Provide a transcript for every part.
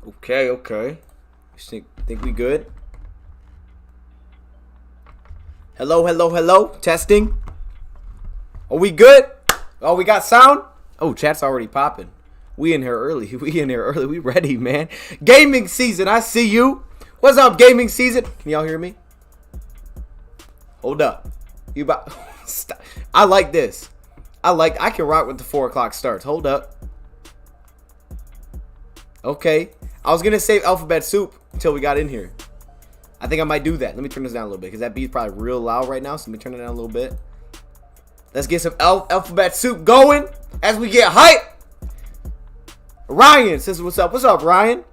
Okay. Think we good? Hello. Testing. Are we good? Oh, we got sound? Oh, chat's already popping. We in here early. We ready, man. Gaming season. I see you. What's up, gaming season? Can y'all hear me? Hold up. You about? Stop. I like this. I can rock with the 4 o'clock starts. Hold up. Okay. I was gonna save alphabet soup until we got in here. I think I might do that. Let me turn this down a little bit because that beat's probably real loud right now. So let me turn it down a little bit. Let's get some alphabet soup going as we get hype. Ryan says, "What's up? What's up, Ryan?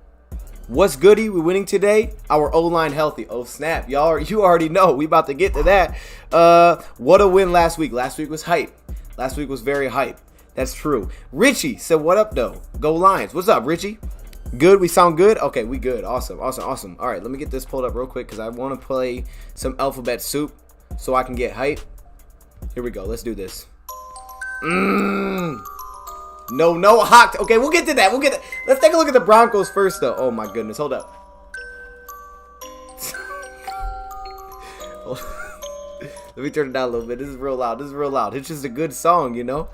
What's goody? We winning today. Our O-line healthy. Oh snap, y'all! You already know. We about to get to that. What a win last week. Last week was hype. Last week was very hype. That's true. Richie said, "What up, though? Go Lions. What's up, Richie? Good. We sound good. Okay, we good. Awesome. All right, let me get this pulled up real quick because I want to play some alphabet soup so I can get hype. Here we go. Let's do this. No hot. Okay, we'll get to that. Let's take a look at the Broncos first, though. Oh my goodness. Hold up. Let me turn it down a little bit. This is real loud. It's just a good song, you know.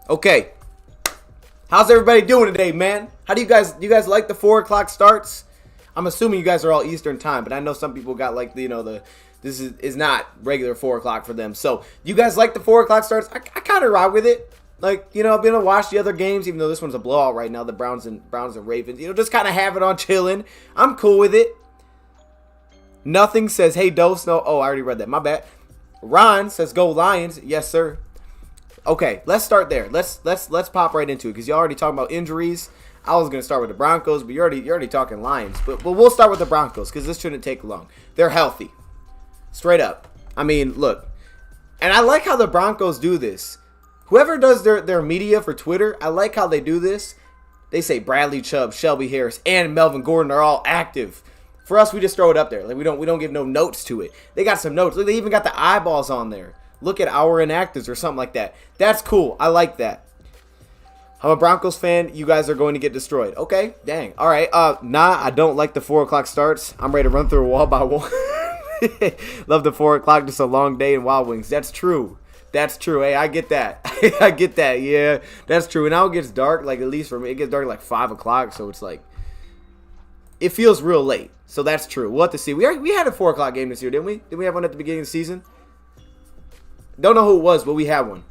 Okay. How's everybody doing today, man? How do you guys like the 4 o'clock starts? I'm assuming you guys are all Eastern time, but I know some people got like this is not regular 4 o'clock for them. So you guys like the 4 o'clock starts? I kind of ride with it. Like, you know, I've been able to watch the other games, even though this one's a blowout right now. The Browns and Ravens. You know, just kind of have it on chilling. I'm cool with it. Nothing says, "Hey, Dose." No. Oh, I already read that. My bad. Ron says, "Go Lions." Yes, sir. Okay, let's start there. Let's pop right into it because you already talking about injuries. I was gonna start with the Broncos, but you're already talking Lions. But we'll start with the Broncos because this shouldn't take long. They're healthy, straight up. I mean, look, and I like how the Broncos do this. Whoever does their media for Twitter, I like how they do this. They say Bradley Chubb, Shelby Harris, and Melvin Gordon are all active. For us, we just throw it up there. Like we don't give no notes to it. They got some notes. Look, they even got the eyeballs on there. Look at our inactives or something like that. That's cool. I like that. I'm a Broncos fan. You guys are going to get destroyed. Okay, dang. All right. Nah, I don't like the 4 o'clock starts. I'm ready to run through a wall by wall. Love the 4 o'clock. Just a long day in Wild Wings. That's true. Hey, I get that. I get that. Yeah, that's true. And now it gets dark. Like, at least for me, it gets dark at like 5 o'clock. So it's like, it feels real late. So that's true. We'll have to see. We had a 4 o'clock game this year, didn't we? Didn't we have one at the beginning of the season? Don't know who it was, but we had one.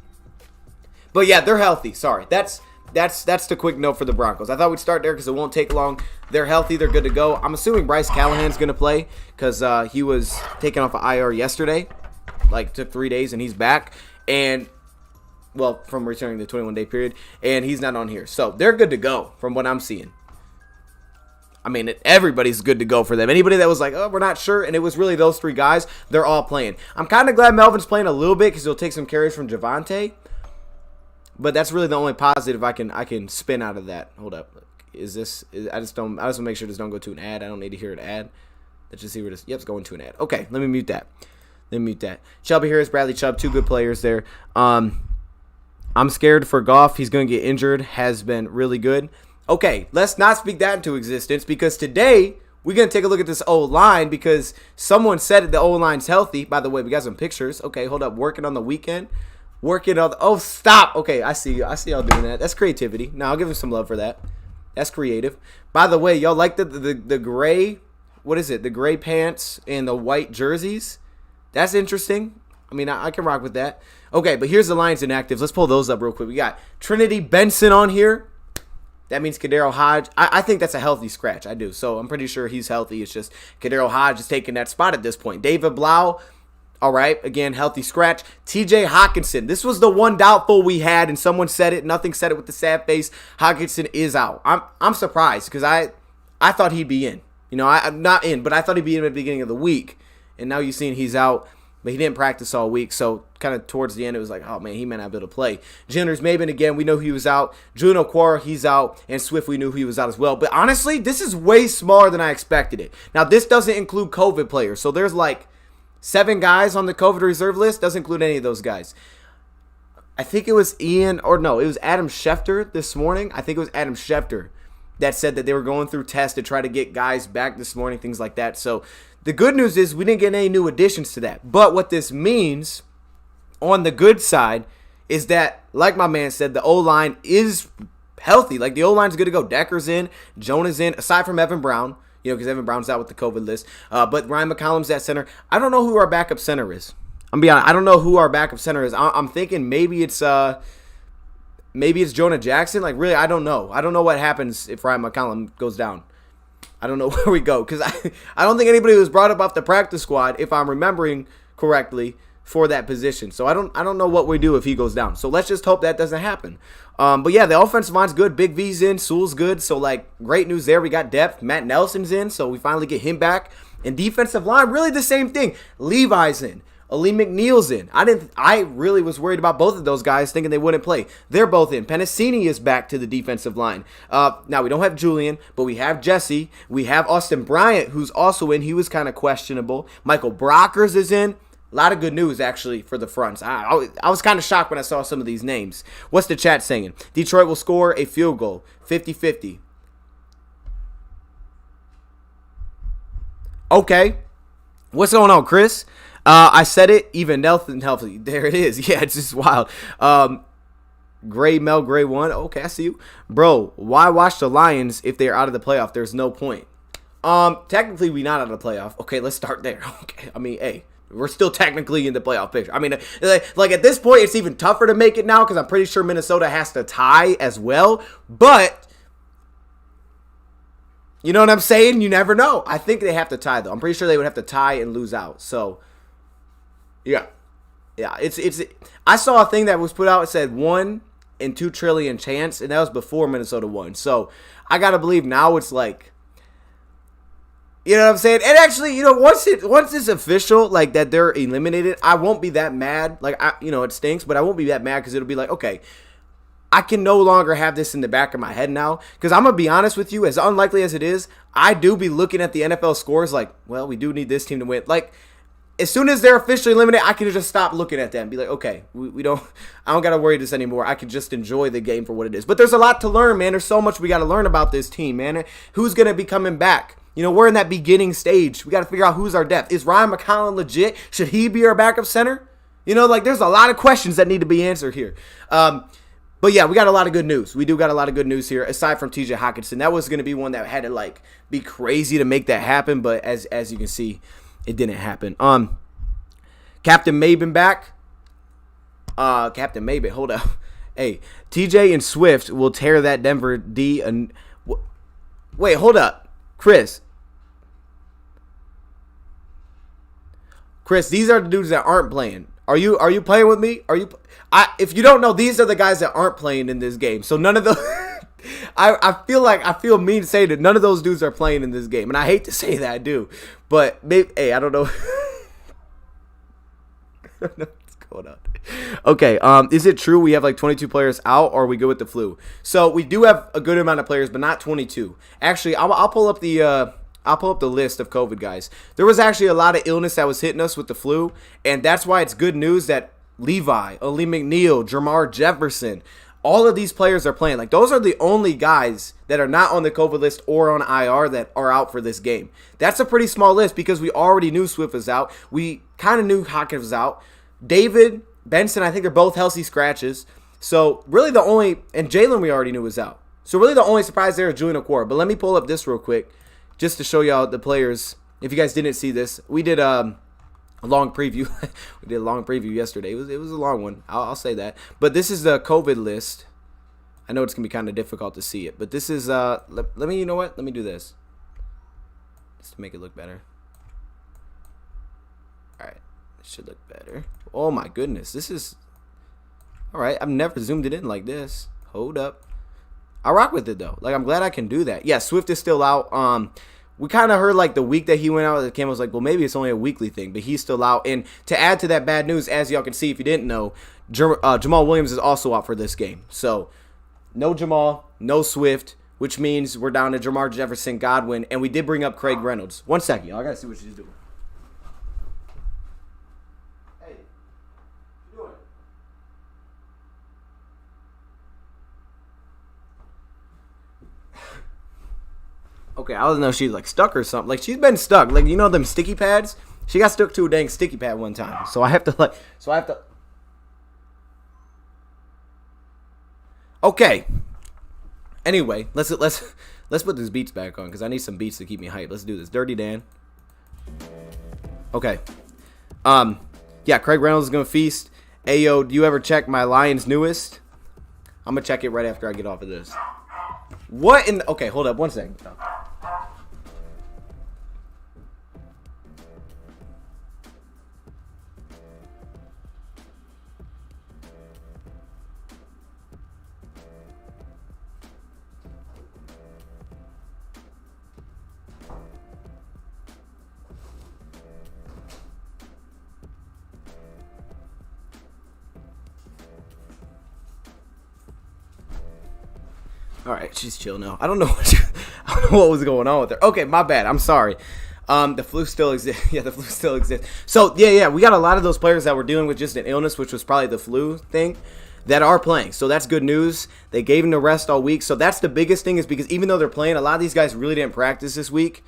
But yeah, they're healthy. Sorry. That's the quick note for the Broncos. I thought we'd start there because it won't take long. They're healthy. They're good to go. I'm assuming Bryce Callahan's going to play because he was taken off of IR yesterday. Like, took 3 days, and he's back. And, well, from returning the 21-day period. And he's not on here. So, they're good to go from what I'm seeing. I mean, everybody's good to go for them. Anybody that was like, "Oh, we're not sure," and it was really those 3 guys, they're all playing. I'm kind of glad Melvin's playing a little bit because he'll take some carries from Javonte. But that's really the only positive I can spin out of that. Hold up, I just want to make sure this don't go to an ad. I don't need to hear an ad. Let's just see where this. Yep, it's going to an ad. Okay, let me mute that. Shelby Harris, Bradley Chubb, 2 good players there. I'm scared for Goff. He's going to get injured. Has been really good. Okay, let's not speak that into existence because today we're going to take a look at this O-line because someone said the O-line's healthy. By the way, we got some pictures. Okay, hold up. Working on the weekend. Oh, stop. Okay, I see you. I see y'all doing that. That's creativity. Now, I'll give him some love for that. That's creative. By the way, y'all like the gray, what is it? The gray pants and the white jerseys? That's interesting. I mean, I can rock with that. Okay, but here's the Lions inactives. Let's pull those up real quick. We got Trinity Benson on here. That means Kadero Hodge. I think that's a healthy scratch. I do. So I'm pretty sure he's healthy. It's just Kadero Hodge is taking that spot at this point. David Blau, all right. Again, healthy scratch. TJ Hawkinson. This was the one doubtful we had, and someone said it. Nothing said it with the sad face. Hawkinson is out. I'm surprised because I thought he'd be in. You know, I'm not in, but I thought he'd be in at the beginning of the week. And now you're seeing he's out. But he didn't practice all week, so kind of towards the end, it was like, oh, man, he might not be able to play. Jenners Maben, again, we know he was out. Juno Quora, he's out. And Swift, we knew he was out as well. But honestly, this is way smaller than I expected it. Now, this doesn't include COVID players. So there's like 7 guys on the COVID reserve list. Doesn't include any of those guys. I think it was Ian, or no, it was Adam Schefter this morning. I think it was Adam Schefter that said that they were going through tests to try to get guys back this morning, things like that. So the good news is we didn't get any new additions to that. But what this means on the good side is that, like my man said, the O-line is healthy. Like, the O-line's good to go. Decker's in, Jonah's in, aside from Evan Brown, because Evan Brown's out with the COVID list. But Ryan McCollum's at center. I don't know who our backup center is. I'm gonna be honest. I don't know who our backup center is. I'm thinking maybe it's Jonah Jackson. Like, really, I don't know. I don't know what happens if Ryan McCollum goes down. I don't know where we go, because I don't think anybody was brought up off the practice squad, if I'm remembering correctly, for that position. So I don't know what we do if he goes down. So let's just hope that doesn't happen. But yeah, the offensive line's good. Big V's in. Sewell's good. So, like, great news there. We got depth. Matt Nelson's in, so we finally get him back. And defensive line, really the same thing. Levi's in. Ali McNeil's in. I really was worried about both of those guys, thinking they wouldn't play. They're both in. Penasini is back to the defensive line. Now, we don't have Julian, but we have Jesse. We have Austin Bryant, who's also in. He was kind of questionable. Michael Brockers is in. A lot of good news, actually, for the fronts. I was kind of shocked when I saw some of these names. What's the chat saying? Detroit will score a field goal. 50-50. Okay. What's going on, Chris? I said it. Even Nelson healthy. There it is. Yeah, it's just wild. Gray Mel Gray 1. Okay, I see you. Bro, why watch the Lions if they're out of the playoff? There's no point. Technically, we're not out of the playoff. Okay, let's start there. Okay, I mean, hey. We're still technically in the playoff picture. I mean, like at this point, it's even tougher to make it now because I'm pretty sure Minnesota has to tie as well. But, you know what I'm saying? You never know. I think they have to tie, though. I'm pretty sure they would have to tie and lose out. So, yeah. Yeah, it's. I saw a thing that was put out. It said 1 in 2 trillion chance, and that was before Minnesota won. So, I got to believe now it's like, you know what I'm saying? And actually, once it's official, like, that they're eliminated, I won't be that mad. Like, it stinks, but I won't be that mad because it'll be like, okay, I can no longer have this in the back of my head now. Because I'm going to be honest with you, as unlikely as it is, I do be looking at the NFL scores like, well, we do need this team to win. Like, as soon as they're officially eliminated, I can just stop looking at them and be like, okay, I don't got to worry this anymore. I can just enjoy the game for what it is. But there's a lot to learn, man. There's so much we got to learn about this team, man. Who's going to be coming back? We're in that beginning stage. We got to figure out who's our depth. Is Ryan McCollum legit? Should he be our backup center? There's a lot of questions that need to be answered here. But yeah, we got a lot of good news. We do got a lot of good news here, aside from TJ Hockenson. That was going to be one that had to, be crazy to make that happen. But as you can see, it didn't happen. Captain Maben back. Captain Maben, hold up. Hey, TJ and Swift will tear that Denver D. And wait, hold up. Chris, these are the dudes that aren't playing. Are you playing with me? If you don't know, these are the guys that aren't playing in this game. So none of those. I feel mean to say that none of those dudes are playing in this game, and I hate to say that, I do. But maybe, hey, I don't know. I don't know what's going on. Okay, is it true we have 22 players out, or are we good with the flu? So we do have a good amount of players, but not 22. Actually, I'll pull up the list of COVID guys. There was actually a lot of illness that was hitting us with the flu, and that's why it's good news that Levi, Ali McNeil, Jermar Jefferson, all of these players are playing. Those are the only guys that are not on the COVID list or on IR that are out for this game. That's a pretty small list because we already knew Swift was out. We kind of knew Hawkins was out. David, Benson, I think they're both healthy scratches. So really and Jalen we already knew was out. So really the only surprise there is Julian Okwara. But let me pull up this real quick just to show y'all the players. If you guys didn't see this, we did a long preview. We did a long preview yesterday. It was a long one. I'll say that. But this is the COVID list. I know it's going to be kind of difficult to see it. But this is, let me, you know what? Let me do this. Just to make it look better. All right. It should look better. Oh my goodness, this is all right. I've never zoomed it in like this. Hold up, I rock with it though. I'm glad I can do that. Yeah, Swift is still out. We kind of heard the week that he went out, the camera was like, well, maybe it's only a weekly thing, but he's still out. And to add to that bad news, as y'all can see, if you didn't know, Jamal Williams is also out for this game. So no Jamal, no Swift, which means we're down to Jermar Jefferson, Godwin, and we did bring up Craig Reynolds. 1 second, y'all. I gotta see what she's doing. Okay, I don't know if she's like stuck or something. Like she's been stuck. Like you know them sticky pads? She got stuck to a dang sticky pad one time. So I have to. Okay. Anyway, let's put these beats back on because I need some beats to keep me hyped. Let's do this. Dirty Dan. Okay. Yeah, Craig Reynolds is gonna feast. Ayo, do you ever check my Lions newest? I'm gonna check it right after I get off of this. What in? Okay, hold up 1 second. All right, she's chill now. I don't know what was going on with her. Okay, my bad. I'm sorry. The flu still exists. Yeah, the flu still exists. So yeah, we got a lot of those players that were dealing with just an illness, which was probably the flu thing, that are playing. So that's good news. They gave them the rest all week. So that's the biggest thing, is because even though they're playing, a lot of these guys really didn't practice this week.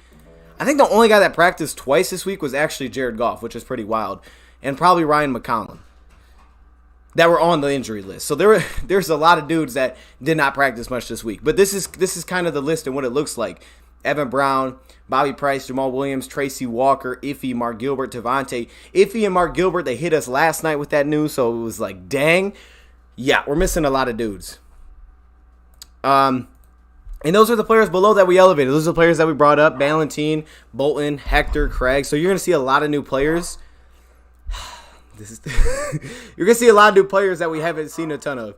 I think the only guy that practiced twice this week was actually Jared Goff, which is pretty wild, and probably Ryan McCollum, that were on the injury list. So there's a lot of dudes that did not practice much this week. But this is kind of the list and what it looks like. Evan Brown, Bobby Price, Jamal Williams, Tracy Walker, Iffy, Mark Gilbert, Devontae. Iffy and Mark Gilbert, they hit us last night with that news, so it was like, dang. Yeah, we're missing a lot of dudes. And those are the players below that we elevated. Those are the players that we brought up. Valentine, Bolton, Hector, Craig. So you're going to see a lot of new players. You're going to see a lot of new players that we haven't seen a ton of.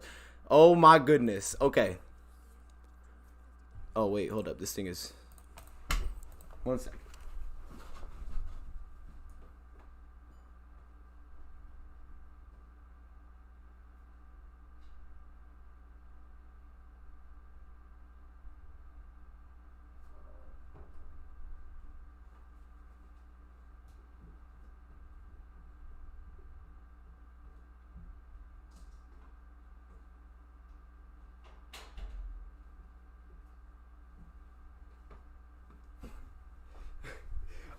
Oh, my goodness. Okay. Oh, wait. Hold up. This thing is... 1 second.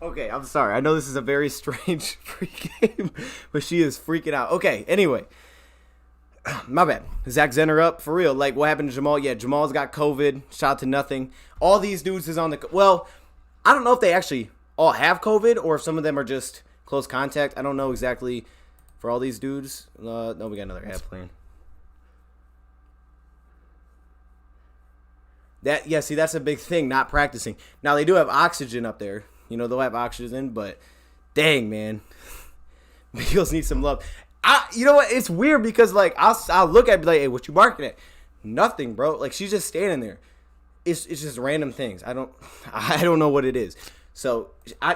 Okay, I'm sorry. I know this is a very strange free game, but she is freaking out. Okay, anyway. My bad. Zach Zenner up. For real. Like, what happened to Jamal? Yeah, Jamal's got COVID. Shout out to nothing. All these dudes is on the... Well, I don't know if they actually all have COVID or if some of them are just close contact. I don't know exactly for all these dudes. No, we got another ad playing. Yeah, see, that's a big thing, not practicing. Now, they do have oxygen up there. You know, they'll have oxygen, but dang, man. Migos need some love. You know what? It's weird because, like, I'll look at it and be like, hey, what you barking at? Nothing, bro. Like, she's just standing there. It's just random things. I don't know what it is. So,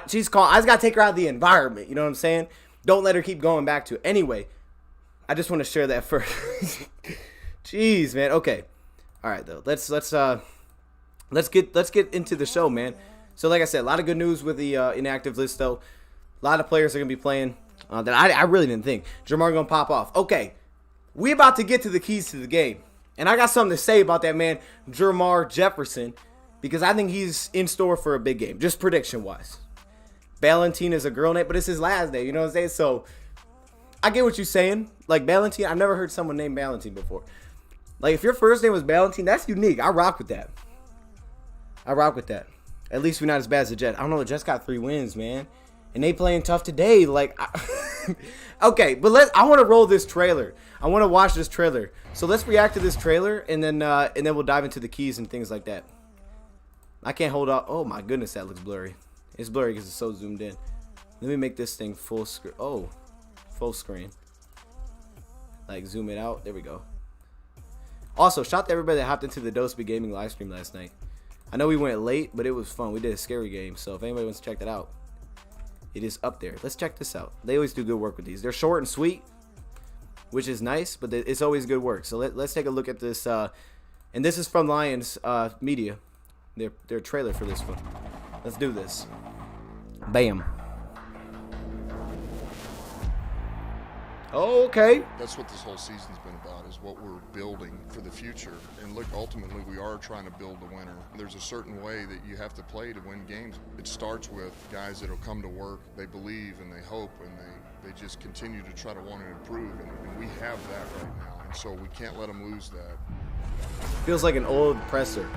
she's calling. I just got to take her out of the environment. You know what I'm saying? Don't let her keep going back to it. Anyway, I just want to share that first. Jeez, man. Okay. All right, though. Let's get into the show, man. So, like I said, a lot of good news with the inactive list, though. A lot of players are going to be playing that I really didn't think. Jamar going to pop off. Okay, we about to get to the keys to the game. And I got something to say about that man, Jermar Jefferson, because I think he's in store for a big game, just prediction-wise. Valentine is a girl name, but it's his last name, you know what I'm saying? So, I get what you're saying. Like, Valentine, I've never heard someone named Valentine before. Like, if your first name was Valentine, that's unique. I rock with that. At least we're not as bad as the Jets. I don't know. The Jets got 3 wins, man. And they playing tough today. Like, okay, but I want to roll this trailer. I want to watch this trailer. So let's react to this trailer, and then we'll dive into the keys and things like that. I can't hold up. Oh, my goodness, that looks blurry. It's blurry because it's so zoomed in. Let me make this thing full screen. Oh, full screen. Like, zoom it out. There we go. Also, shout out to everybody that hopped into the DoseOfDion Gaming live stream last night. I know we went late, but it was fun. We did a scary game, so if anybody wants to check that out, it is up there. Let's check this out. They always do good work with these. They're short and sweet, which is nice, but it's always good work. So let's take a look at this. And this is from Lions Media, their trailer for this one. Let's do this. Bam. Oh, okay. That's what this whole season's been about, is what we're building for the future. And look, ultimately, we are trying to build the winner. There's a certain way that you have to play to win games. It starts with guys that'll come to work, they believe and they hope, and they just continue to try to want to improve. And we have that right now, and so we can't let them lose that. Feels like an old presser.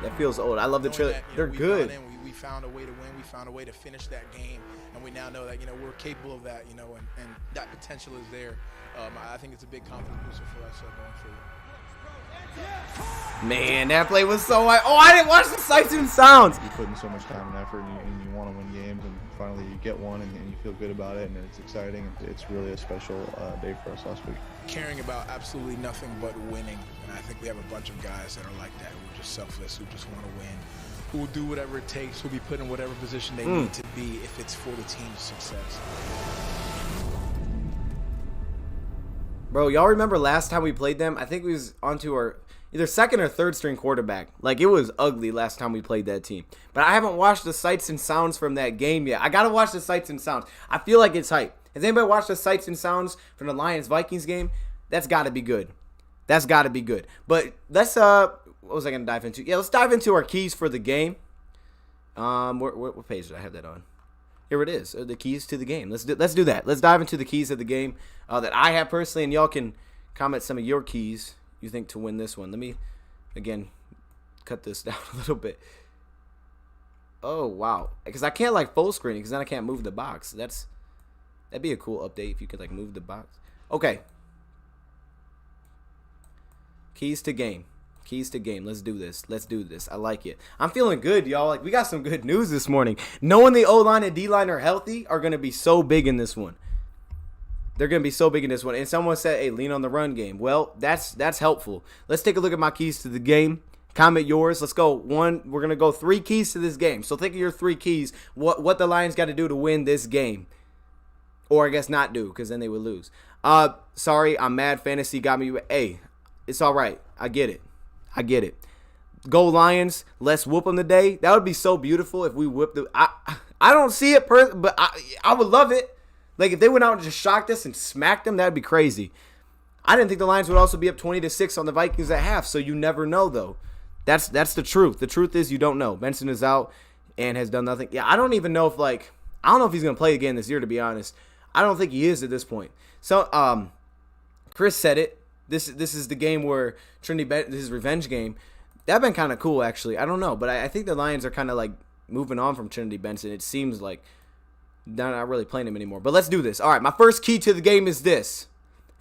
That feels old. I love the trailer. They're good. We found a way to win. We found a way to finish that game, and we now know that we're capable of that. And that potential is there. I think it's a big confidence booster for us going forward. Man, that play was so high. Oh, I didn't watch the sights and sounds. You put in so much time and effort, and you want to win games, and finally you get one, and you feel good about it, and it's exciting. It's really a special day for us last week. Caring about absolutely nothing but winning, and I think we have a bunch of guys that are like that, who are just selfless, who just want to win, who will do whatever it takes, who will be put in whatever position they need to be if it's for the team's success. Bro, y'all remember last time we played them? I think we was onto our either second or third string quarterback. Like, it was ugly last time we played that team. But I haven't watched the sights and sounds from that game yet. I got to watch the sights and sounds. I feel like it's hype. Has anybody watched the sights and sounds from the Lions-Vikings game? That's got to be good. That's got to be good. But let's, what was I going to dive into? Yeah, let's dive into our keys for the game. What page did I have that on? Here it is, the keys to the game. Let's do that. Let's dive into the keys of the game that I have personally, and y'all can comment some of your keys you think to win this one. Let me, again, cut this down a little bit. Oh, wow. Because I can't, like, full screen because then I can't move the box. That'd be a cool update if you could, like, move the box. Okay. Keys to game. Keys to game. Let's do this. Let's do this. I like it. I'm feeling good, y'all. Like, we got some good news this morning. Knowing the O-line and D-line are healthy are going to be so big in this one. They're going to be so big in this one. And someone said, hey, lean on the run game. Well, that's helpful. Let's take a look at my keys to the game. Comment yours. Let's go. We're going to go 3 keys to this game. So think of your 3 keys. What the Lions got to do to win this game. Or I guess not do, because then they would lose. Sorry, I'm mad. Fantasy got me. Hey, it's all right. I get it. I get it. Go Lions. Let's whoop them today. That would be so beautiful if we whipped them. I don't see it, but I would love it. Like, if they went out and just shocked us and smacked them, that would be crazy. I didn't think the Lions would also be up 20-6 on the Vikings at half, so you never know, though. That's the truth. The truth is you don't know. Benson is out and has done nothing. Yeah, I don't even know if, I don't know if he's going to play again this year, to be honest. I don't think he is at this point. So, Chris said it. This is the game where this is revenge game. That'd been kind of cool, actually. I don't know, but I think the Lions are kind of, moving on from Trinity Benson. It seems like they're not really playing him anymore. But let's do this. All right, my first key to the game is this.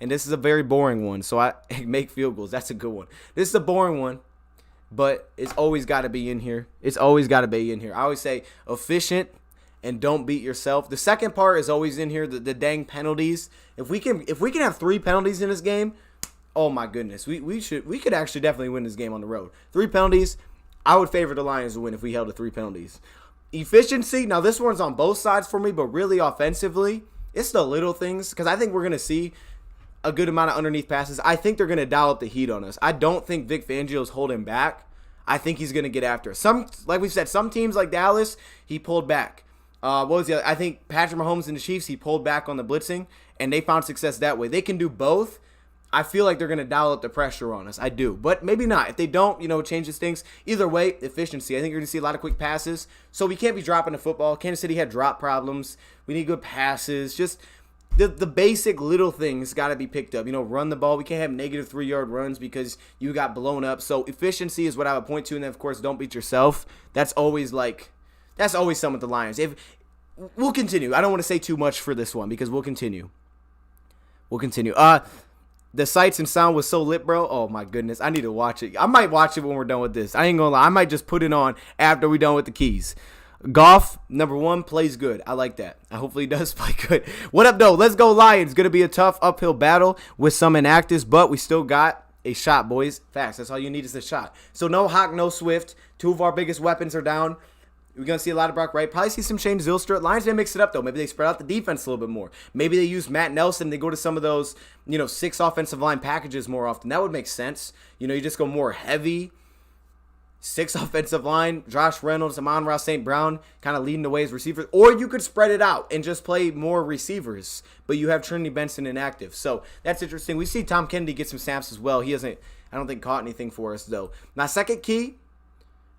And this is a very boring one, so I make field goals. That's a good one. This is a boring one, but it's always got to be in here. It's always got to be in here. I always say efficient and don't beat yourself. The second part is always in here, the dang penalties. If we can have 3 penalties in this game, oh my goodness, we could actually definitely win this game on the road. 3 penalties, I would favor the Lions to win if we held to 3 penalties. Efficiency, now this one's on both sides for me, but really offensively, it's the little things, because I think we're going to see a good amount of underneath passes. I think they're going to dial up the heat on us. I don't think Vic Fangio's holding back. I think he's going to get after us. Like we said, some teams like Dallas, he pulled back. What was the other? I think Patrick Mahomes and the Chiefs, he pulled back on the blitzing, and they found success that way. They can do both. I feel like they're going to dial up the pressure on us. I do. But maybe not. If they don't, change these things. Either way, efficiency. I think you're going to see a lot of quick passes. So we can't be dropping the football. Kansas City had drop problems. We need good passes. Just the basic little things got to be picked up. Run the ball. We can't have negative 3-yard runs because you got blown up. So efficiency is what I would point to. And then, of course, don't beat yourself. That's always something with the Lions. We'll continue. I don't want to say too much for this one because we'll continue. The sights and sound was so lit, bro. Oh, my goodness. I need to watch it. I might watch it when we're done with this. I ain't going to lie. I might just put it on after we're done with the keys. Goff, number 1, plays good. I like that. Hopefully he does play good. What up, though? Let's go Lions. Going to be a tough uphill battle with some inactives, but we still got a shot, boys. Facts. That's all you need is a shot. So no Hawk, no Swift. 2 of our biggest weapons are down. We're going to see a lot of Brock Wright. Probably see some Shane Zylstra. Lions didn't mix it up, though. Maybe they spread out the defense a little bit more. Maybe they use Matt Nelson. They go to some of those, 6 offensive line packages more often. That would make sense. You just go more heavy. 6 offensive line, Josh Reynolds, Amon-Ra St. Brown kind of leading the way as receivers. Or you could spread it out and just play more receivers, but you have Trinity Benson inactive. So that's interesting. We see Tom Kennedy get some snaps as well. He hasn't, I don't think, caught anything for us, though. My second key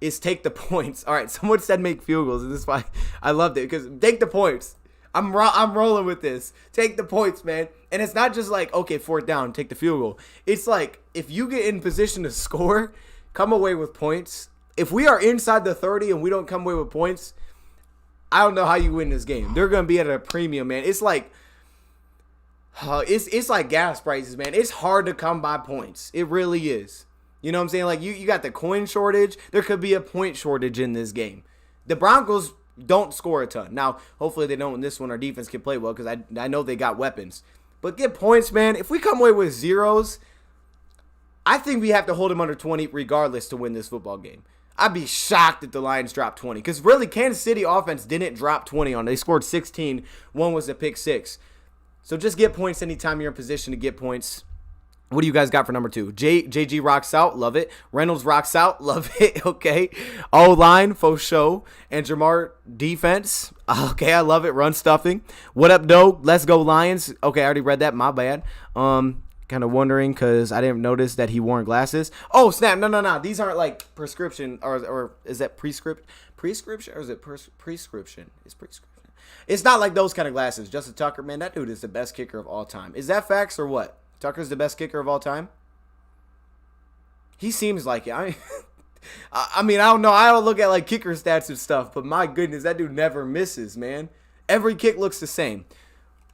is take the points. All right, someone said make field goals, and this is why I loved it, because take the points. I'm rolling with this. Take the points, man. And it's not just like, okay, 4th down, take the field goal. It's like, if you get in position to score, come away with points. If we are inside the 30 and we don't come away with points, I don't know how you win this game. They're going to be at a premium, man. It's like it's like gas prices, man. It's hard to come by points. It really is. You know what I'm saying? Like, you got the coin shortage. There could be a point shortage in this game. The Broncos don't score a ton. Now, hopefully they don't in this one. Our defense can play well because I know they got weapons. But get points, man. If we come away with zeros, I think we have to hold them under 20 regardless to win this football game. I'd be shocked if the Lions dropped 20. Because really, Kansas City offense didn't drop 20 on them. They scored 16. One was a pick 6. So just get points anytime you're in position to get points. What do you guys got for number 2? JG rocks out. Love it. Reynolds rocks out. Love it. Okay. O-line, faux show. And Jamar defense. Okay, I love it. Run stuffing. What up, Doe? Let's go, Lions. Okay, I already read that. My bad. Kind of wondering because I didn't notice that he wore glasses. Oh, snap. No. These aren't like prescription or is that prescription or is it prescription? It's prescription. It's not like those kind of glasses. Justin Tucker, man, that dude is the best kicker of all time. Is that facts or what? Tucker's the best kicker of all time? He seems like it. I mean, I don't know. I don't look at like kicker stats and stuff, but my goodness, that dude never misses, man. Every kick looks the same.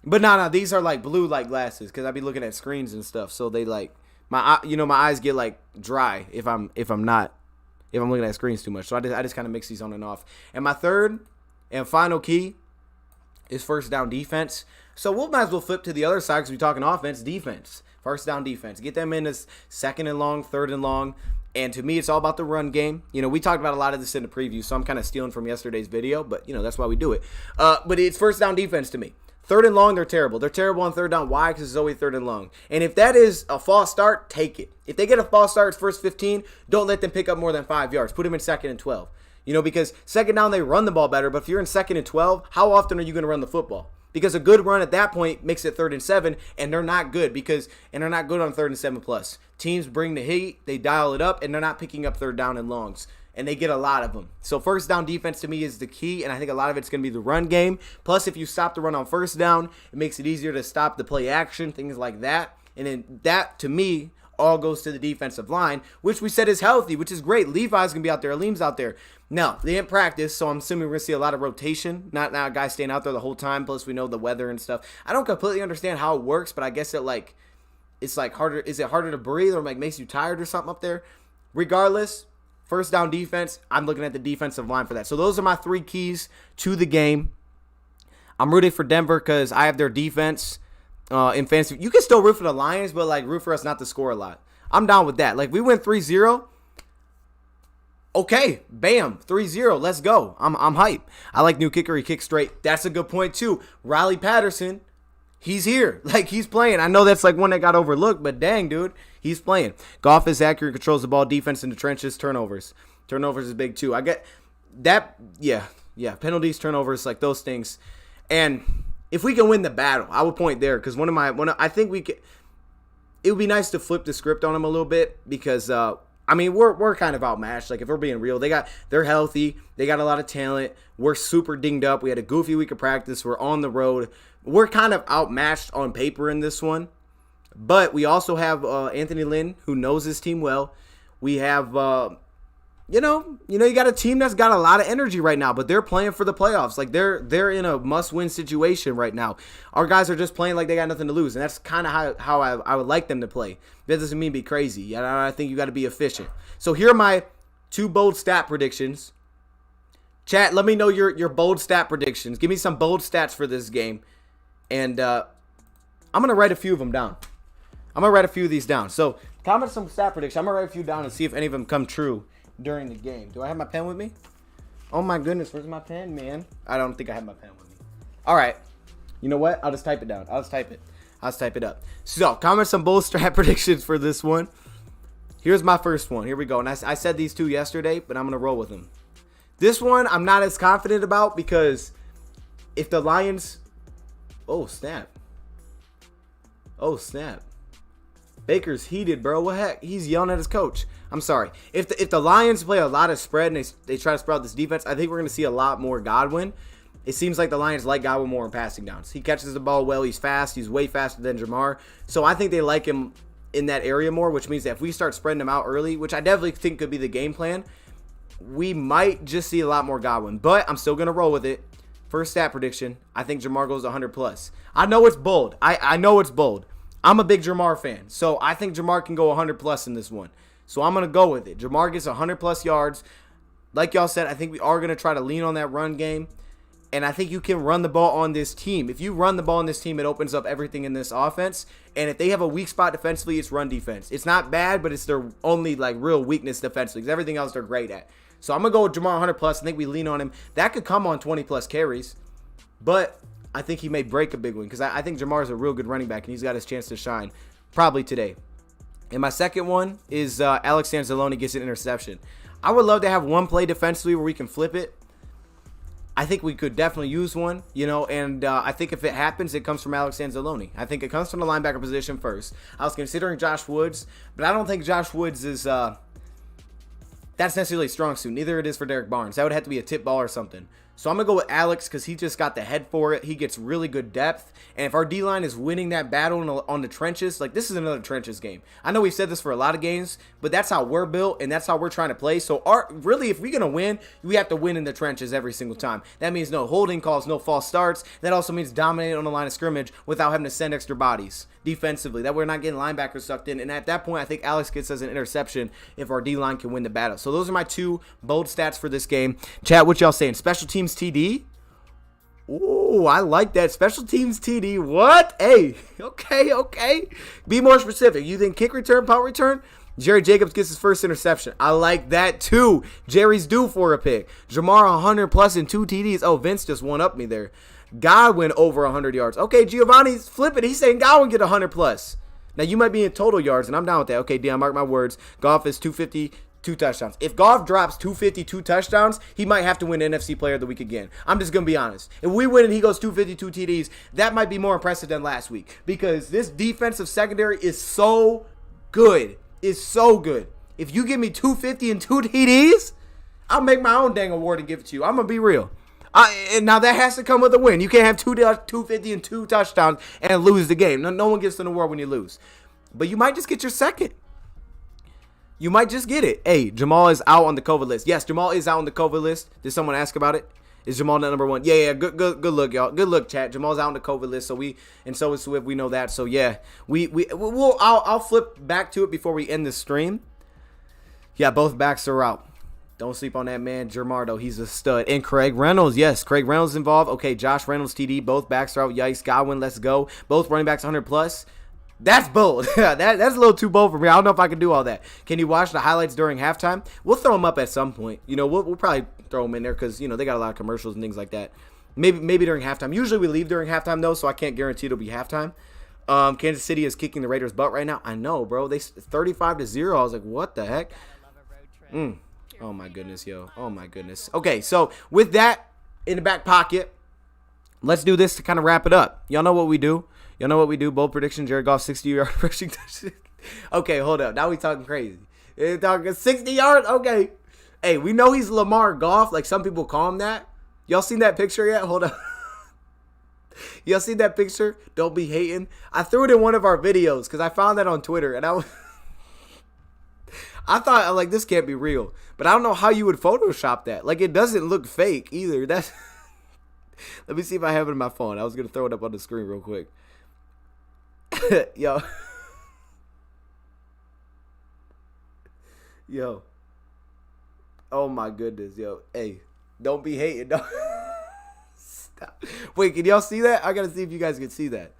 But no, these are like blue light glasses because I be looking at screens and stuff. So they like my eyes get like dry if I'm looking at screens too much. So I just kind of mix these on and off. And my third and final key is 1st down defense. So we'll might as well flip to the other side because we're talking offense, defense. 1st down defense. Get them in this 2nd and long, 3rd and long. And to me, it's all about the run game. You know, we talked about a lot of this in the preview, so I'm kind of stealing from yesterday's video. But, you know, that's why we do it. But it's 1st down defense to me. 3rd and long, they're terrible. They're terrible on 3rd down. Why? Because it's always 3rd and long. And if that is a false start, take it. If they get a false start, it's first 15, don't let them pick up more than 5 yards. Put them in 2nd and 12. You know, because 2nd down, they run the ball better. But if you're in 2nd and 12, how often are you going to run the football? Because a good run at that point makes it 3rd and 7, and they're not good and they're not good on 3rd and 7 plus. Teams bring the heat, they dial it up, and they're not picking up 3rd down and longs. And they get a lot of them. So 1st down defense to me is the key, and I think a lot of it's going to be the run game. Plus, if you stop the run on 1st down, it makes it easier to stop the play action, things like that. And then that, to me, all goes to the defensive line, which we said is healthy, which is great. Levi's going to be out there. Aleem's out there. No, they didn't practice, so I'm assuming we're going to see a lot of rotation. Not now guys staying out there the whole time, plus we know the weather and stuff. I don't completely understand how it works, but I guess it's like harder. Is it harder to breathe or like makes you tired or something up there? Regardless, 1st down defense, I'm looking at the defensive line for that. So those are my 3 keys to the game. I'm rooting for Denver because I have their defense in fantasy. You can still root for the Lions, but like root for us not to score a lot. I'm down with that. Like we went 3-0. Okay, bam, 3-0. Let's go. I'm hype. I like new kicker. He kicks straight. That's a good point too. Riley Patterson, he's here. Like he's playing. I know that's like one that got overlooked, but dang, dude, he's playing. Goff is accurate, controls the ball, defense in the trenches, turnovers. Turnovers is big too. I get that. Yeah. Penalties, turnovers, like those things. And if we can win the battle, I would point there because I think we could. It would be nice to flip the script on them a little bit because I mean, we're kind of outmatched. Like, if we're being real, they're healthy. They got a lot of talent. We're super dinged up. We had a goofy week of practice. We're on the road. We're kind of outmatched on paper in this one. But we also have Anthony Lynn, who knows his team well. We have, you got a team that's got a lot of energy right now, but they're playing for the playoffs. Like, they're in a must-win situation right now. Our guys are just playing like they got nothing to lose, and that's kind of how I would like them to play. That doesn't mean be crazy. I think you got to be efficient. So here are my 2 bold stat predictions. Chat, let me know your bold stat predictions. Give me some bold stats for this game, and I'm going to write a few of them down. I'm going to write a few of these down. So comment some stat predictions. I'm going to write a few down and see if any of them come true during the game. Do I have my pen with me? Oh my goodness, where's my pen, man? I don't think I have my pen with me. All right. You know what? I'll just type it down. I'll just type it up. So, comment some bold strat predictions for this one. Here's my first one. Here we go. And I said these two yesterday, but I'm going to roll with them. This one I'm not as confident about because if the Lions... Oh, snap. Oh, snap. Baker's heated, bro. What heck? He's yelling at his coach. I'm sorry. If the Lions play a lot of spread and they try to spread out this defense, I think we're going to see a lot more Godwin. It seems like the Lions like Godwin more in passing downs. He catches the ball well. He's fast. He's way faster than Jamar. So I think they like him in that area more, which means that if we start spreading him out early, which I definitely think could be the game plan, we might just see a lot more Godwin. But I'm still going to roll with it. First stat prediction, I think Jamar goes 100+. I know it's bold. I know it's bold. I'm a big Jamar fan, so I think Jamar can go 100+ in this one. So I'm going to go with it. Jamar gets 100+ yards. Like y'all said, I think we are going to try to lean on that run game. And I think you can run the ball on this team. If you run the ball on this team, it opens up everything in this offense. And if they have a weak spot defensively, it's run defense. It's not bad, but it's their only like real weakness defensively. Because everything else they're great at. So I'm going to go with Jamar 100+. I think we lean on him. That could come on 20+ carries. But I think he may break a big one. Because I think Jamar is a real good running back. And he's got his chance to shine. Probably today. And my second one is Alex Anzalone gets an interception. I would love to have one play defensively where we can flip it. I think we could definitely use one, and I think if it happens, it comes from Alex Anzalone. I think it comes from the linebacker position first. I was considering Josh Woods, but I don't think Josh Woods is that's necessarily a strong suit. Neither it is for Derek Barnes. That would have to be a tip ball or something. So I'm going to go with Alex because he just got the head for it. He gets really good depth. And if our D-line is winning that battle on the trenches, like this is another trenches game. I know we've said this for a lot of games, but that's how we're built and that's how we're trying to play. So really, if we're going to win, we have to win in the trenches every single time. That means no holding calls, no false starts. That also means dominating on the line of scrimmage without having to send extra bodies defensively. That we're not getting linebackers sucked in. And at that point, I think Alex gets us an interception if our D-line can win the battle. So those are my two bold stats for this game. Chat, what y'all saying? Special teams TD? Ooh, I like that. Special teams TD. What? Hey, okay. Be more specific. You think kick return, punt return? Jerry Jacobs gets his first interception. I like that too. Jerry's due for a pick. Jamar 100+ and 2 TDs. Oh, Vince just one-upped me there. Godwin over 100 yards. Okay, Giovanni's flipping. He's saying Godwin get 100+. Now, you might be in total yards, and I'm down with that. Okay, Dion, mark my words. Goff is 250. 2 touchdowns. If Goff drops 252 touchdowns, he might have to win NFC Player of the Week again. I'm just going to be honest. If we win and he goes 252 TDs, that might be more impressive than last week because this defensive secondary is so good. It's so good. If you give me 250 and 2 TDs, I'll make my own dang award and give it to you. I'm going to be real. And now that has to come with a win. You can't have 250 and 2 touchdowns and lose the game. No one gets an award when you lose. But you might just get your second. You might just get it. Hey, Jamal is out on the COVID list. Yes, Jamal is out on the COVID list. Did someone ask about it? Is Jamal not number 1? Yeah. Good look, y'all. Good look, chat. Jamal's out on the COVID list. So so is Swift. We know that. So yeah, I'll flip back to it before we end the stream. Yeah, both backs are out. Don't sleep on that man, Jermardo. He's a stud. And Craig Reynolds. Yes, Craig Reynolds involved. Okay, Josh Reynolds, TD. Both backs are out. Yikes. Godwin, let's go. Both running backs 100+. That's bold. That's a little too bold for me. I don't know if I can do all that. Can you watch the highlights during halftime? We'll throw them up at some point. We'll probably throw them in there because, they got a lot of commercials and things like that. Maybe during halftime. Usually we leave during halftime, though, so I can't guarantee it'll be halftime. Kansas City is kicking the Raiders' butt right now. I know, bro. They 35-0. I was like, what the heck? Oh, my goodness, yo. Oh, my goodness. Okay, so with that in the back pocket, let's do this to kind of wrap it up. Y'all know what we do. Bold prediction, Jared Goff, 60-yard rushing touchdown. Okay, hold up. Now we talking crazy. We're talking 60 yards? Okay. Hey, we know he's Lamar Goff. Like some people call him that. Y'all seen that picture yet? Hold up. Y'all seen that picture? Don't be hating. I threw it in one of our videos because I found that on Twitter. And I thought, like, this can't be real. But I don't know how you would Photoshop that. Like, it doesn't look fake either. Let me see if I have it in my phone. I was going to throw it up on the screen real quick. Yo. Oh my goodness, yo. Hey, don't be hating. Don't. Stop. Wait, can y'all see that? I gotta see if you guys can see that.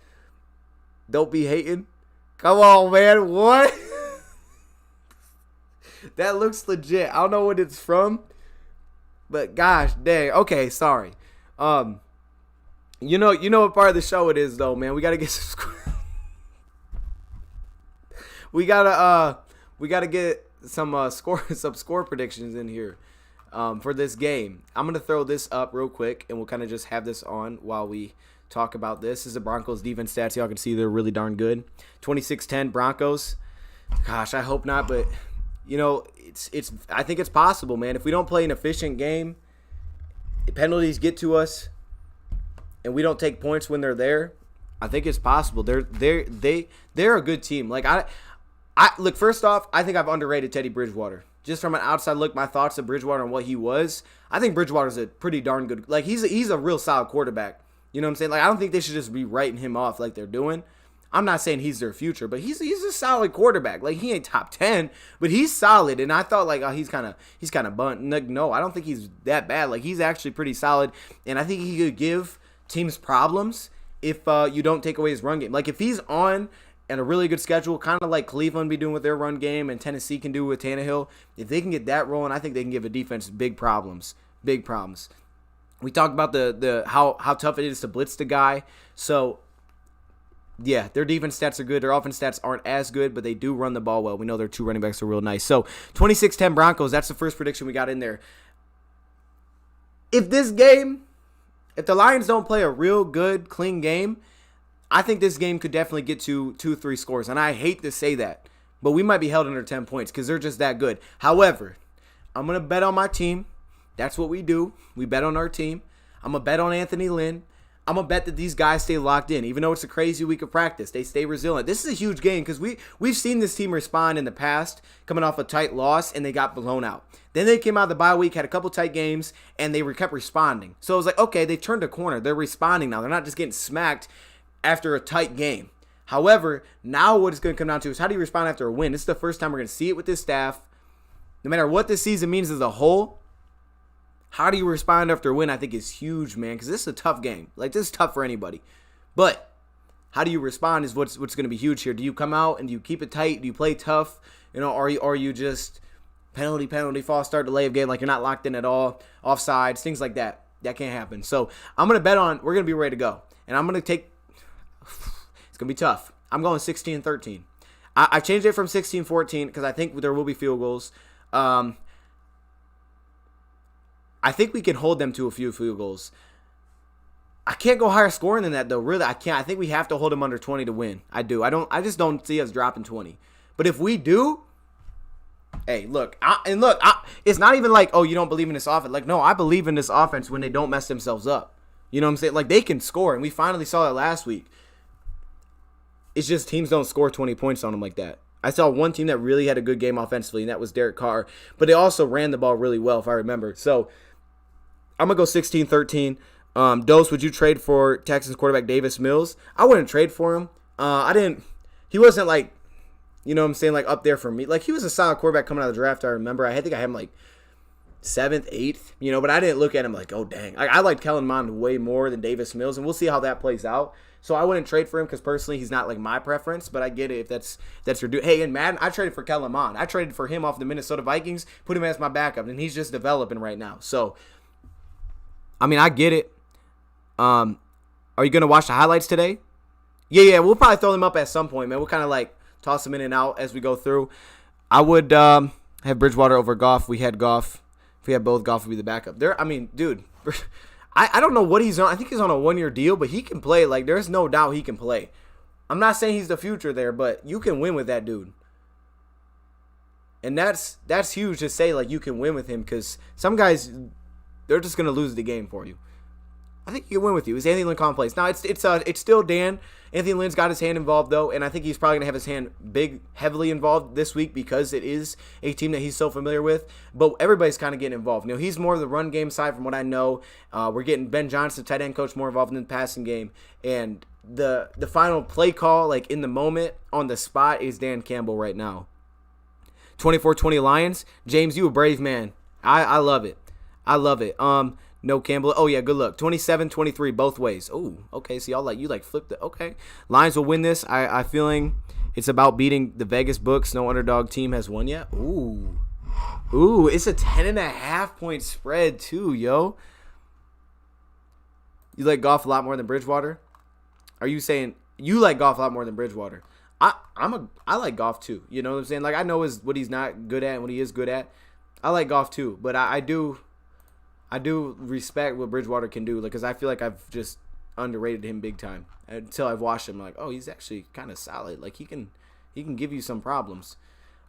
Don't be hating. Come on, man. What? That looks legit. I don't know what it's from, but gosh dang. Okay, sorry. You know what part of the show it is though, man. We gotta get subscribed. We gotta we got to get some score predictions in here for this game. I'm going to throw this up real quick, and we'll kind of just have this on while we talk about this. This is the Broncos defense stats. Y'all can see they're really darn good. 26-10 Broncos. Gosh, I hope not, but I think it's possible, man. If we don't play an efficient game, penalties get to us, and we don't take points when they're there, I think it's possible. They're a good team. Like I look, first off, I think I've underrated Teddy Bridgewater. Just from an outside look, my thoughts of Bridgewater and what he was, I think Bridgewater's a pretty darn good. Like he's a real solid quarterback. You know what I'm saying? Like I don't think they should just be writing him off like they're doing. I'm not saying he's their future, but he's a solid quarterback. Like he ain't top 10, but he's solid. And I thought like, oh, he's kind of bunt. Like, no, I don't think he's that bad. Like he's actually pretty solid, and I think he could give teams problems if you don't take away his run game. Like if he's on and a really good schedule, kind of like Cleveland be doing with their run game and Tennessee can do with Tannehill, if they can get that rolling, I think they can give a defense big problems. Big problems. We talked about the how tough it is to blitz the guy. So yeah, their defense stats are good. Their offense stats aren't as good, but they do run the ball well. We know their two running backs are real nice. So 26-10 Broncos, that's the first prediction we got in there. If the Lions don't play a real good, clean game, I think this game could definitely get to 2-3 scores. And I hate to say that, but we might be held under 10 points because they're just that good. However, I'm going to bet on my team. That's what we do. We bet on our team. I'm going to bet on Anthony Lynn. I'm going to bet that these guys stay locked in. Even though it's a crazy week of practice, they stay resilient. This is a huge game because we've seen this team respond in the past, coming off a tight loss, and they got blown out. Then they came out of the bye week, had a couple tight games, and they kept responding. So it was like, okay, they've turned a corner. They're responding now. They're not just getting smacked after a tight game. However, now what it's going to come down to is how do you respond after a win? This is the first time we're going to see it with this staff. No matter what this season means as a whole, how do you respond after a win, I think is huge, man, because this is a tough game. Like, this is tough for anybody. But how do you respond is what's going to be huge here. Do you come out and do you keep it tight? Do you play tough? Are you just penalty, false start, delay of game, like you're not locked in at all, offsides, things like that. That can't happen. So I'm going to bet on, we're going to be ready to go. And I'm going to take, it's going to be tough. I'm going 16-13. I changed it from 16-14 because I think there will be field goals. I think we can hold them to a few field goals. I can't go higher scoring than that, though. Really, I can't. I think we have to hold them under 20 to win. I do. I just don't see us dropping 20. But if we do, hey, look. It's not even like, oh, you don't believe in this offense. Like, no, I believe in this offense when they don't mess themselves up. You know what I'm saying? Like, they can score, and we finally saw that last week. It's just teams don't score 20 points on them like that. I saw one team that really had a good game offensively, and that was Derek Carr. But they also ran the ball really well, if I remember. So I'm going to go 16-13. Dose, would you trade for Texans quarterback Davis Mills? I wouldn't trade for him. He wasn't like, you know what I'm saying, like up there for me. Like, he was a solid quarterback coming out of the draft, I remember. I think I had him like 7th, 8th, but I didn't look at him like, oh, dang. I liked Kellen Mond way more than Davis Mills, and we'll see how that plays out. So I wouldn't trade for him because personally he's not like my preference, but I get it if that's your dude. Hey, in Madden, I traded for Kellen Mond. I traded for him off the Minnesota Vikings, put him as my backup, and he's just developing right now. So, I mean, I get it. Are you going to watch the highlights today? Yeah, we'll probably throw them up at some point, man. We'll kind of like toss them in and out as we go through. I would have Bridgewater over Goff. We had Goff. If we had both, Goff would be the backup. Dude, I don't know what he's on. I think he's on a 1-year deal, but he can play. Like, there's no doubt he can play. I'm not saying he's the future there, but you can win with that dude. And that's huge to say, like, you can win with him because some guys, they're just going to lose the game for you. I think he can win with you. Is Anthony Lynn calling plays? Now, it's still Dan. Anthony Lynn's got his hand involved, though, and I think he's probably going to have his hand heavily involved this week because it is a team that he's so familiar with. But everybody's kind of getting involved. He's more of the run game side from what I know. We're getting Ben Johnson, tight end coach, more involved in the passing game. And the final play call, like in the moment, on the spot, is Dan Campbell right now. 24-20 Lions. James, you a brave man. I love it. I love it. No Campbell. Oh, yeah, good luck. 27-23 both ways. Oh, okay. So y'all flipped it. Okay. Lions will win this. I feeling it's about beating the Vegas books. No underdog team has won yet. Ooh, it's a 10.5 point spread too, yo. You like Goff a lot more than Bridgewater? Are you saying you like Goff a lot more than Bridgewater? I like Goff too. You know what I'm saying? Like I know what he's not good at and what he is good at. I like Goff too, but I do respect what Bridgewater can do, because I feel like I've just underrated him big time until I've watched him. Like, oh, he's actually kind of solid. Like he can give you some problems.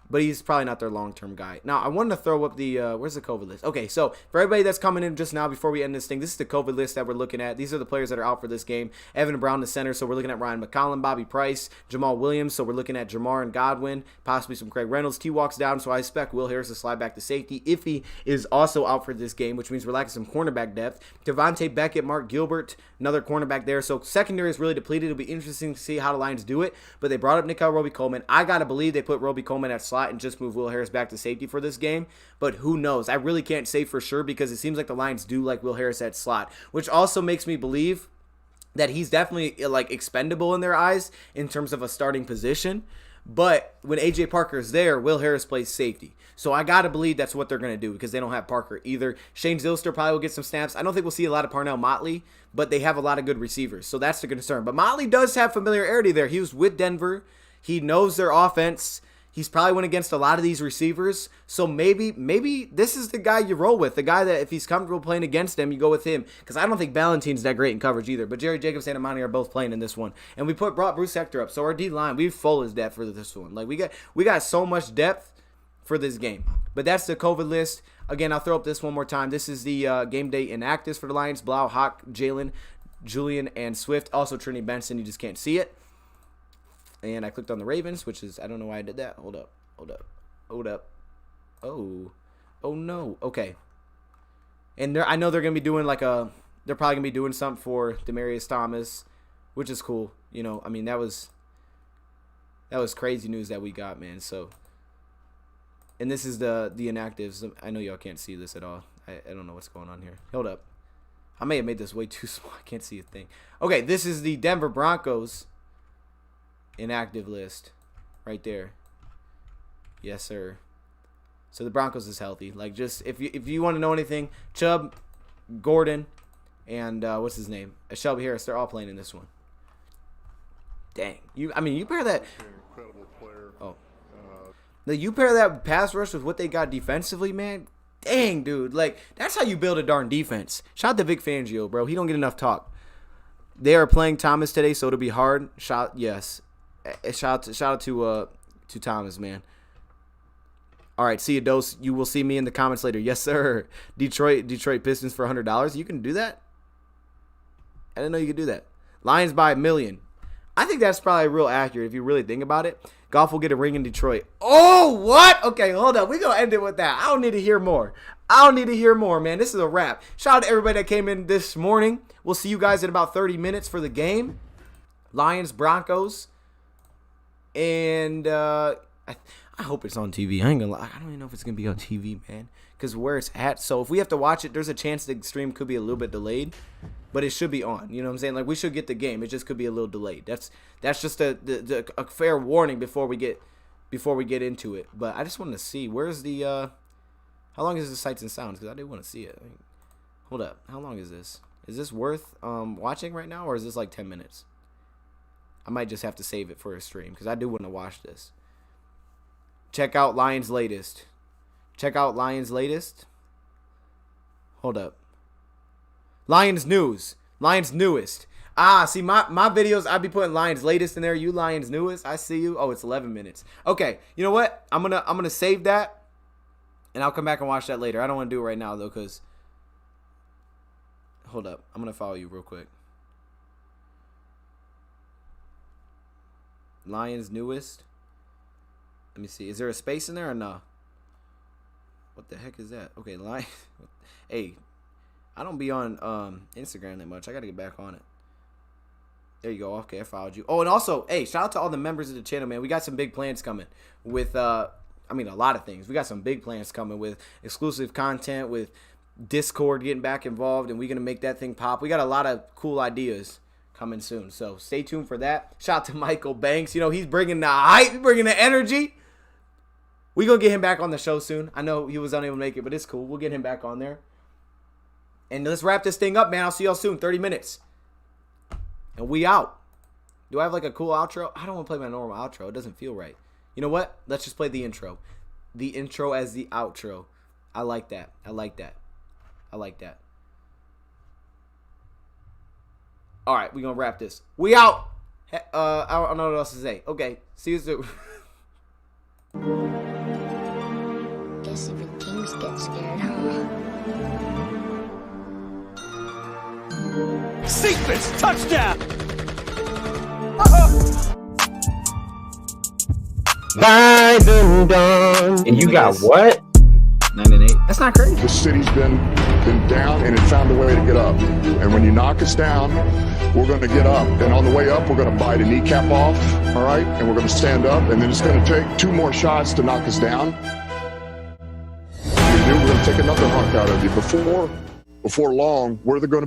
But he's probably not their long-term guy. Now, I wanted to throw up the, where's the COVID list? Okay, so for everybody that's coming in just now before we end this thing, this is the COVID list that we're looking at. These are the players that are out for this game. Evan Brown, the center, so we're looking at Ryan McCollum, Bobby Price, Jamal Williams, so we're looking at Jamar and Godwin, possibly some Craig Reynolds. T walks down, so I expect Will Harris to slide back to safety. Iffy is also out for this game, which means we're lacking some cornerback depth. Devontae Beckett, Mark Gilbert, another cornerback there. So secondary is really depleted. It'll be interesting to see how the Lions do it, but they brought up Nickell Roby-Coleman. I got to believe they put Roby-Coleman at slot and just move Will Harris back to safety for this game, but who knows? I really can't say for sure, because it seems like the Lions do like Will Harris at slot, which also makes me believe that he's definitely like expendable in their eyes in terms of a starting position. But when AJ Parker is there, Will Harris plays safety. So I got to believe that's what they're going to do, because they don't have Parker either. Shane Zilster probably will get some snaps. I don't think we'll see a lot of Parnell Motley, but they have a lot of good receivers. So that's the concern. But Motley does have familiarity there. He was with Denver. He knows their offense. He's probably went against a lot of these receivers. So maybe this is the guy you roll with. The guy that if he's comfortable playing against them, you go with him. Because I don't think Valentine's that great in coverage either. But Jerry Jacobs and Amani are both playing in this one. And we brought Bruce Hector up. So our D-line, we're full as depth for this one. Like we got so much depth for this game. But that's the COVID list. Again, I'll throw up this one more time. This is the game day inactives for the Lions. Blau, Hawk, Jalen, Julian, and Swift. Also Trinity Benson. You just can't see it. And I clicked on the Ravens, which is, I don't know why I did that. Hold up. Oh no. Okay. And I know they're going to be doing they're probably going to be doing something for Demaryius Thomas, which is cool. You know, I mean, that was crazy news that we got, man. So, and this is the inactives. I know y'all can't see this at all. I don't know what's going on here. Hold up. I may have made this way too small. I can't see a thing. Okay, this is the Denver Broncos inactive list right there. Yes, sir. So the Broncos is healthy. Like, just if you want to know anything, Chubb, Gordon, and what's his name? Shelby Harris, they're all playing in this one. Dang. You pair that. Incredible player. Oh. You pair that pass rush with what they got defensively, man. Dang, dude. Like, that's how you build a darn defense. Shout out to Vic Fangio, bro. He don't get enough talk. They are playing Thomas today, so it'll be hard. Yes. Shout out to Thomas, man. All right, see you, Dose. You will see me in the comments later. Yes, sir. Detroit Pistons for $100. You can do that? I didn't know you could do that. Lions by $1 million. I think that's probably real accurate if you really think about it. Goff will get a ring in Detroit. Oh, what? Okay, hold up. We're going to end it with that. I don't need to hear more. Man. This is a wrap. Shout out to everybody that came in this morning. We'll see you guys in about 30 minutes for the game. Lions, Broncos. And I hope it's on TV. I ain't gonna lie. I don't even know if it's gonna be on TV, man, because where it's at. So if we have to watch it, there's a chance the stream could be a little bit delayed, but it should be on. You know what I'm saying? Like, we should get the game. It just could be a little delayed. That's just a fair warning before we get into it. But I just want to see where's the how long is the Sights and Sounds? Because I do want to see it. Hold up. How long is this? Is this worth watching right now, or is this like 10 minutes? I might just have to save it for a stream because I do want to watch this. Check out Lions latest. Hold up. Lions news. Lions newest. See, my videos, I'd be putting Lions latest in there. You Lions newest. I see you. Oh, it's 11 minutes. Okay, you know what? I'm gonna save that, and I'll come back and watch that later. I don't want to do it right now though, because hold up. I'm gonna follow you real quick. Lions newest. Let me see. Is there a space in there or no? What the heck is that? Okay, Lions. Hey, I don't be on Instagram that much. I gotta get back on it. There you go. Okay, I followed you. Oh, and also, hey, shout out to all the members of the channel, man. We got some big plans coming with a lot of things. We got some big plans coming with exclusive content, with Discord getting back involved, and we're gonna make that thing pop. We got a lot of cool ideas coming soon, so stay tuned for that. Shout out to Michael Banks. You know, he's bringing the hype, bringing the energy. We're going to get him back on the show soon. I know he was unable to make it, but it's cool. We'll get him back on there. And let's wrap this thing up, man. I'll see y'all soon. 30 minutes. And we out. Do I have like a cool outro? I don't want to play my normal outro. It doesn't feel right. You know what? Let's just play the intro. The intro as the outro. I like that. I like that. I like that. All right, we're going to wrap this. We out. I don't know what else to say. Okay, see you soon. Guess even kings get scared, huh? Sequence touchdown. And you got what? 9-8. That's not crazy. The city's been down and it found a way to get up. And when you knock us down, we're going to get up. And on the way up, we're going to bite a kneecap off, all right? And we're going to stand up. And then it's going to take 2 more shots to knock us down. We're going to take another hunk out of you. Before long, we're going to be